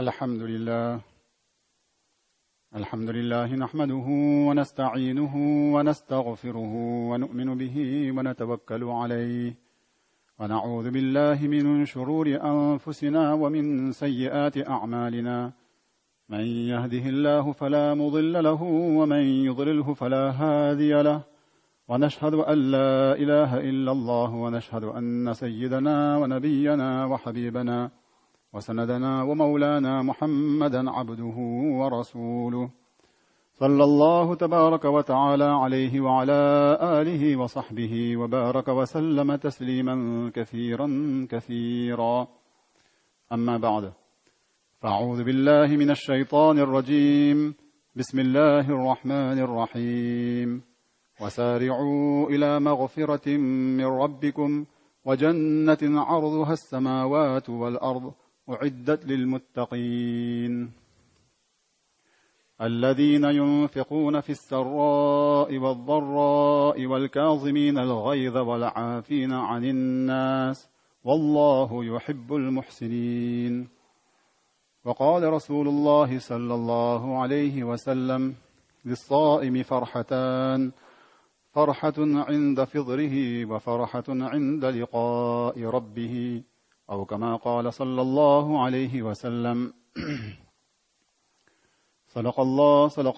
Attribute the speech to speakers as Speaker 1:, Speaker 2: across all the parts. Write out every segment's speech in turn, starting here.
Speaker 1: الحمد لله نحمده ونستعينه ونستغفره ونؤمن به ونتوكل عليه ونعوذ بالله من شرور أنفسنا ومن سيئات أعمالنا من يهده الله فلا مضل له ومن يضلله فلا هادي له ونشهد أن لا إله إلا الله ونشهد أن سيدنا ونبينا وحبيبنا وسندنا ومولانا محمدا عبده ورسوله صلى الله تبارك وتعالى عليه وعلى آله وصحبه وبارك وسلم تسليما كثيرا أما بعد فأعوذ بالله من الشيطان الرجيم بسم الله الرحمن الرحيم وسارعوا إلى مغفرة من ربكم وجنة عرضها السماوات والأرض أعدت للمتقين الذين ينفقون في السراء والضراء والكاظمين الغيظ والعافين عن الناس والله يحب المحسنين وقال رسول الله صلى الله عليه وسلم للصائم فرحتان فرحة عند فطره وفرحة عند لقاء ربه أو كما قال صلى الله عليه وسلم صدق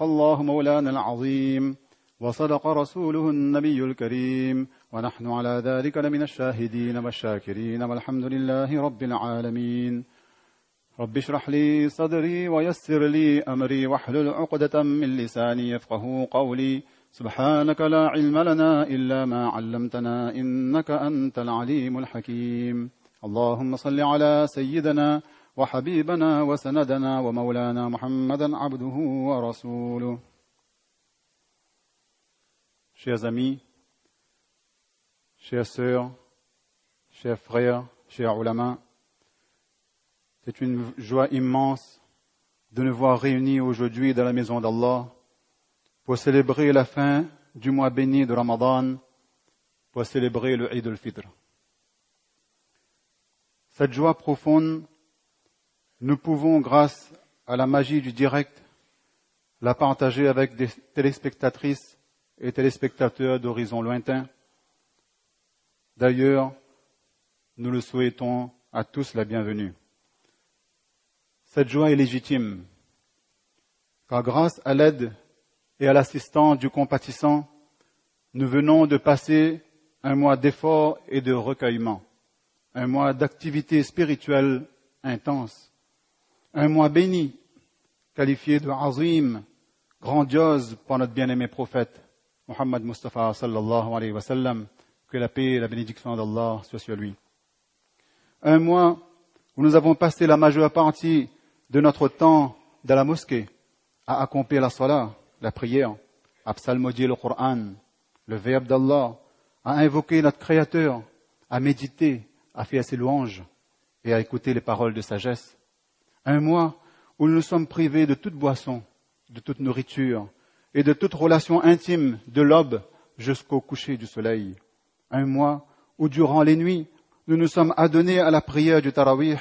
Speaker 1: الله مولانا العظيم وصدق رسوله النبي الكريم ونحن على ذلك لمن الشاهدين والشاكرين والحمد لله رب العالمين رب اشرح لي صدري ويسر لي أمري واحلل عقدة من لساني يفقه قولي سبحانك لا علم لنا إلا ما علمتنا إنك أنت العليم الحكيم اللهم صل على سيدنا وحبيبنا وسندنا ومولانا محمدا عبده ورسوله. Chers amis, chères sœurs, chers frères, chers ulama, c'est une joie immense de nous voir réunis aujourd'hui dans la maison d'Allah pour célébrer la fin du mois béni de Ramadan, pour célébrer le Eid al-Fitr. Cette joie profonde, nous pouvons, grâce à la magie du direct, la partager avec des téléspectatrices et téléspectateurs d'horizons lointains. D'ailleurs, nous le souhaitons à tous la bienvenue. Cette joie est légitime, car grâce à l'aide et à l'assistance du compatissant, nous venons de passer un mois d'effort et de recueillement, un mois d'activité spirituelle intense, un mois béni, qualifié de azim, grandiose par notre bien-aimé prophète, Muhammad Mustafa sallallahu alayhi wa sallam, que la paix et la bénédiction d'Allah soient sur lui. Un mois où nous avons passé la majeure partie de notre temps dans la mosquée à accomplir la salat, la prière, à psalmodier le Coran, le verbe d'Allah, à invoquer notre Créateur, à méditer, à faire ses louanges et à écouter les paroles de sagesse. Un mois où nous sommes privés de toute boisson, de toute nourriture et de toute relation intime de l'aube jusqu'au coucher du soleil. Un mois où durant les nuits, nous nous sommes adonnés à la prière du tarawih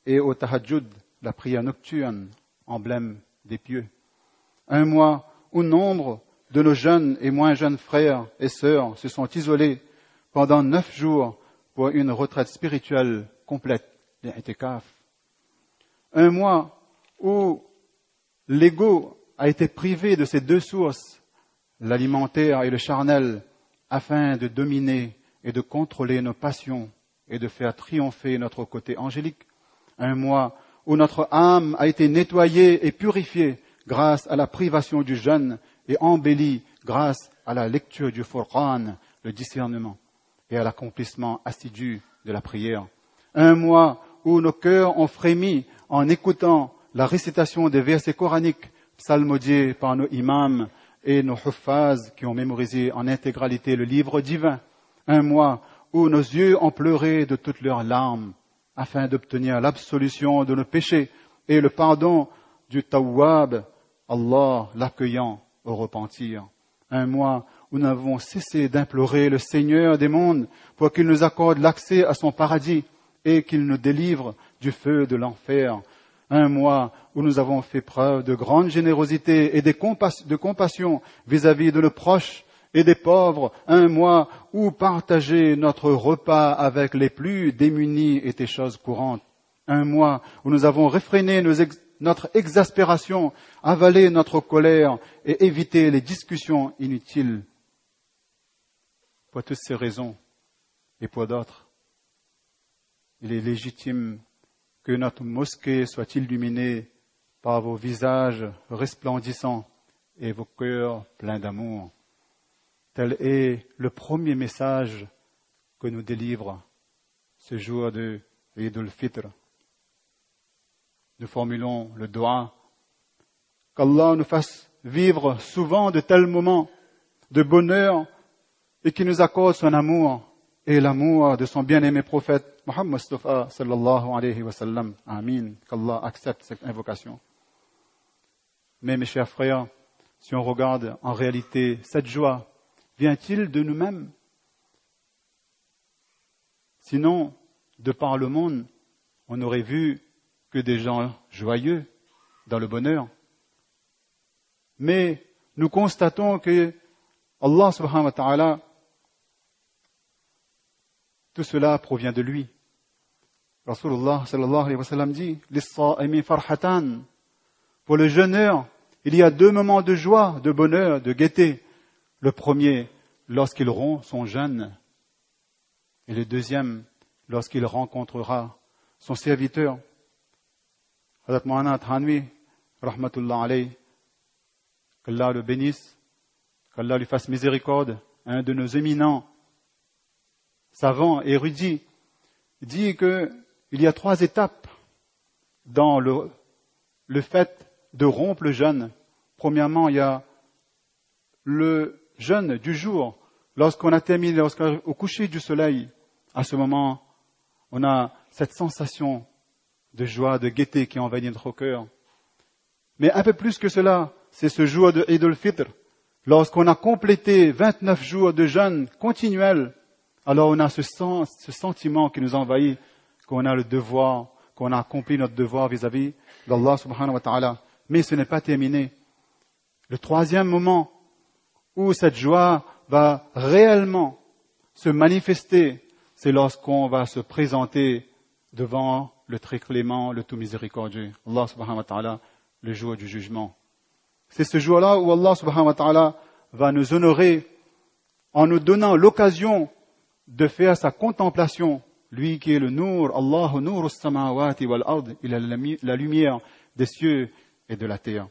Speaker 1: et au tahajjud, la prière nocturne, emblème des pieux. Un mois où nombre de nos jeunes et moins jeunes frères et sœurs se sont isolés pendant 9 jours pour une retraite spirituelle complète, l'i'tikaf. Un mois où l'ego a été privé de ces deux sources, l'alimentaire et le charnel, afin de dominer et de contrôler nos passions et de faire triompher notre côté angélique. Un mois où notre âme a été nettoyée et purifiée grâce à la privation du jeûne et embellie grâce à la lecture du Furqan, le discernement, et à l'accomplissement assidu de la prière. Un mois où nos cœurs ont frémi en écoutant la récitation des versets coraniques psalmodiés par nos imams et nos huffaz qui ont mémorisé en intégralité le livre divin. Un mois où nos yeux ont pleuré de toutes leurs larmes afin d'obtenir l'absolution de nos péchés et le pardon du Tawwab, Allah l'accueillant au repentir. Un mois où nous n'avons cessé d'implorer le Seigneur des mondes pour qu'il nous accorde l'accès à son paradis et qu'il nous délivre du feu de l'enfer. un mois où nous avons fait preuve de grande générosité et de compassion vis-à-vis de nos proches et des pauvres, un mois où partager notre repas avec les plus démunis était chose courante, un mois où nous avons réfréné notre exaspération, avalé notre colère et évité les discussions inutiles. Pour toutes ces raisons et pour d'autres, il est légitime que notre mosquée soit illuminée par vos visages resplendissants et vos cœurs pleins d'amour. Tel est le premier message que nous délivre ce jour de Eid al-Fitr. Nous formulons le doigt qu'Allah nous fasse vivre souvent de tels moments de bonheur et qu'il nous accorde son amour et l'amour de son bien-aimé prophète Muhammad Mustafa sallallahu alayhi wa sallam. Amin. Qu'Allah accepte cette invocation. Mais mes chers frères, si on regarde en réalité cette joie, vient-il de nous-mêmes? Sinon, de par le monde, on n'aurait vu que des gens joyeux dans le bonheur. Mais nous constatons que Allah subhanahu wa ta'ala, tout cela provient de lui. Rasulullah sallallahu alayhi wa sallam dit, Lis-sa'imi farhatan. Pour le jeûneur, il y a 2 moments de joie, de bonheur, de gaieté. Le premier, lorsqu'il rompt son jeûne. Et le deuxième, lorsqu'il rencontrera son serviteur. Hazrat Muhammad Hanwi, rahmatullah alayhi, qu'Allah le bénisse, qu'Allah lui fasse miséricorde, un de nos éminents savants, érudits, dit qu'il y a 3 étapes dans le fait de rompre le jeûne. Premièrement, il y a le jeûne du jour. Lorsqu'on a terminé, au coucher du soleil, à ce moment, on a cette sensation de joie, de gaieté qui envahit notre cœur. Mais un peu plus que cela, c'est ce jour de Eid al-Fitr. Lorsqu'on a complété 29 jours de jeûne continuel, alors on a ce sentiment qui nous envahit, qu'on a le devoir, qu'on a accompli notre devoir vis-à-vis d'Allah subhanahu wa ta'ala. Mais ce n'est pas terminé. Le 3e moment où cette joie va réellement se manifester, c'est lorsqu'on va se présenter devant le très clément, le tout miséricordieux, Allah subhanahu wa ta'ala, le jour du jugement. C'est ce jour-là où Allah subhanahu wa ta'ala va nous honorer en nous donnant l'occasion de faire sa contemplation, lui qui est le Nour, Allahu Nour as-samawati wal ard, il a la lumière des cieux et de la terre.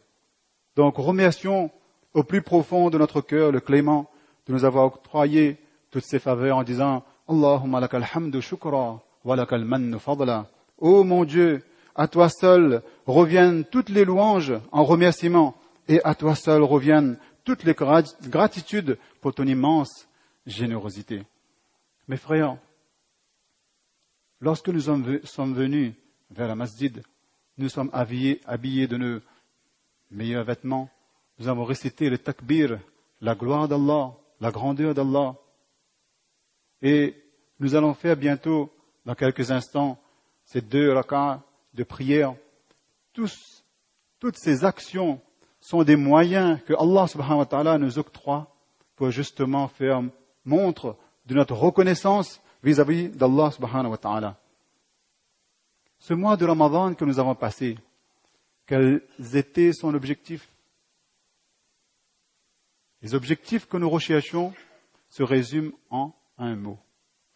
Speaker 1: Donc remercions au plus profond de notre cœur le clément de nous avoir octroyé toutes ces faveurs en disant Allahumma lakal hamdu shukra wa lakal mannu fadla. Ô mon Dieu, à toi seul reviennent toutes les louanges en remerciement et à toi seul reviennent toutes les gratitudes pour ton immense générosité. Mes frères, lorsque nous sommes venus vers la masjid, nous sommes habillés de nos meilleurs vêtements. Nous avons récité le takbir, la gloire d'Allah, la grandeur d'Allah. Et nous allons faire bientôt, dans quelques instants, ces 2 rak'ahs de prière. Toutes ces actions sont des moyens que Allah subhanahu wa ta'ala nous octroie pour justement faire montre de notre reconnaissance vis-à-vis d'Allah subhanahu wa ta'ala. Ce mois de Ramadan que nous avons passé, quels étaient son objectif? Les objectifs que nous recherchons se résument en un mot,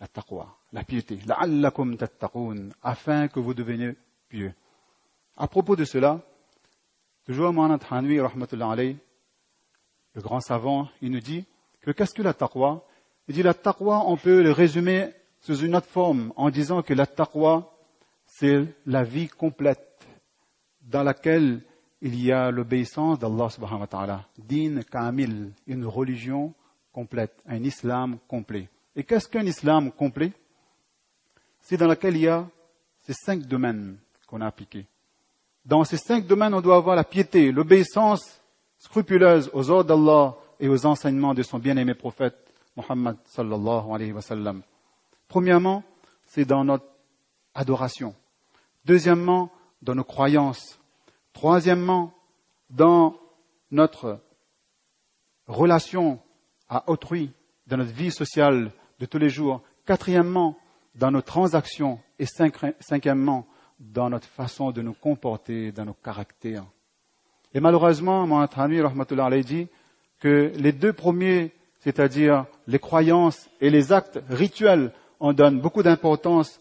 Speaker 1: la taqwa, la piété, la'allakum tattaqoun, afin que vous deveniez pieux. À propos de cela, toujours Muhammad Hanwi, rahmatullah alayhi, le grand savant, il nous dit que qu'est-ce que la taqwa? Il dit la taqwa, on peut le résumer sous une autre forme en disant que la taqwa, c'est la vie complète dans laquelle il y a l'obéissance d'Allah subhanahu wa ta'ala. Din kamil, une religion complète, un islam complet. Et qu'est-ce qu'un islam complet? C'est dans lequel il y a ces 5 domaines qu'on a appliqués. Dans ces 5 domaines, on doit avoir la piété, l'obéissance scrupuleuse aux ordres d'Allah et aux enseignements de son bien-aimé prophète Muhammad sallallahu alayhi wa sallam. Premièrement, c'est dans notre adoration. Deuxièmement, dans nos croyances. Troisièmement, dans notre relation à autrui, dans notre vie sociale de tous les jours. Quatrièmement, dans nos transactions. Et cinquièmement, dans notre façon de nous comporter, dans nos caractères. Et malheureusement, mon ami, rahmatullah alayhi, dit que les deux premiers, c'est-à-dire les croyances et les actes rituels, on donne beaucoup d'importance,